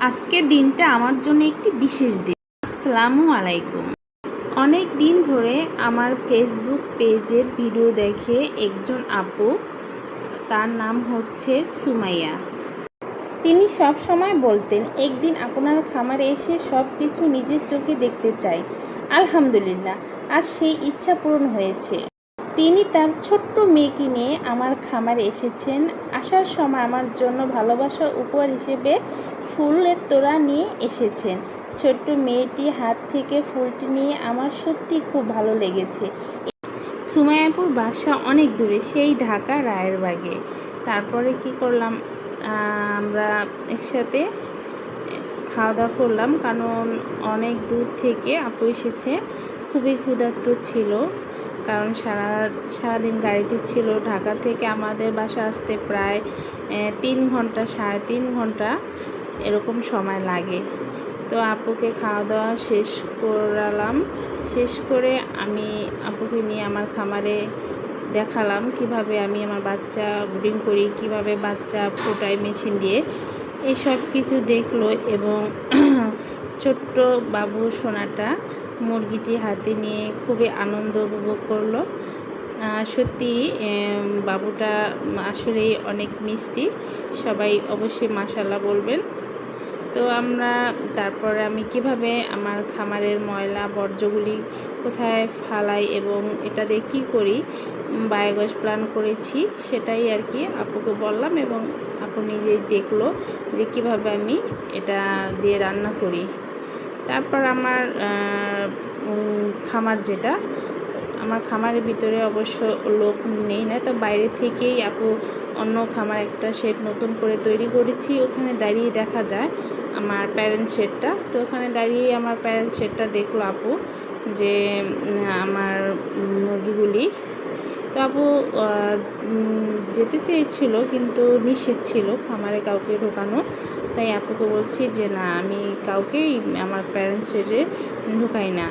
আজকের দিনটা আমার জন্য একটি বিশেষ দিন। আসসালামু আলাইকুম। অনেক দিন ধরে আমার ফেসবুক পেজের ভিডিও দেখে একজন আপু, তার নাম হচ্ছে সুমাইয়া। তিনি সব সময় বলতেন, একদিন আপনার খামারে এসে সব কিছু নিজের চোখে দেখতে চাই। আলহামদুলিল্লাহ, আজ সেই ইচ্ছা পূরণ হয়েছে। তিনি তার ছোট্ট মেয়েকে নিয়ে আমার খামারে এসেছেন। আসার সময় আমার জন্য ভালোবাসার উপহার হিসেবে ফুলের তোড়া নিয়ে এসেছেন। ছোট্ট মেয়েটি হাত থেকে ফুলটি নিয়ে আমার সত্যি খুব ভালো লেগেছে। সুমাইয়াপুর বাসা অনেক দূরে, সেই ঢাকা রায়েরবাগে। তারপরে কি করলাম, আমরা একসাথে খাওয়া দাওয়া করলাম, কারণ অনেক দূর থেকে আপু এসেছে। খুবই ক্ষুধার্ত ছিল, কারণ সারাদিন গাড়িতে ছিল। ঢাকা থেকে আমাদের বাসা আসতে প্রায় 3 ঘন্টা, 3.5 ঘন্টা এরকম সময় লাগে। তো আপুকে খাওয়া দাওয়া শেষ করালাম। শেষ করে আমি আপুকে নিয়ে আমার খামারে দেখালাম কিভাবে আমি আমার বাচ্চা ব্রিডিং করি, কিভাবে বাচ্চা ফোটাই মেশিন দিয়ে। এই সব কিছু দেখলো এবং ছোট্ট বাবু সোনাটা মুরগিটি হাতে নিয়ে খুবই আনন্দ উপভোগ করলো। সত্যি বাবুটা আসলেই অনেক মিষ্টি। সবাই অবশ্যই মাশাআল্লাহ বলবেন। তো তারপরে আমি কিভাবে আমার খামারের ময়লা বর্জ্যগুলি কোথায় ফালাই এবং এটা দিয়ে কী করি, বায়োগ্যাস প্ল্যান করেছি, সেটাই আর কি আপুকে বললাম এবং আপু নিজেই দেখলো যে কিভাবে আমি এটা দিয়ে রান্না করি। তারপর আমার খামারের ভিতরে অবশ্য লোক নেই না, তো বাইরে থেকেই আপু অন্য খামার একটা শেড নতুন করে তৈরি করেছি, ওখানে দাঁড়িয়ে দেখা যায় আমার প্যারেন্টস শেডটা। তো ওখানে দাঁড়িয়ে আমার প্যারেন্টস শেডটা দেখলো আপু যে আমার মুরগিগুলি। তো আপু যেতে চেয়েছিল, কিন্তু নিষেধ ছিল খামারে কাউকে ঢোকানো। তাই আপুকে বলছি যে না, আমি কাউকেই আমার প্যারেন্টস শেডে ঢুকাই না।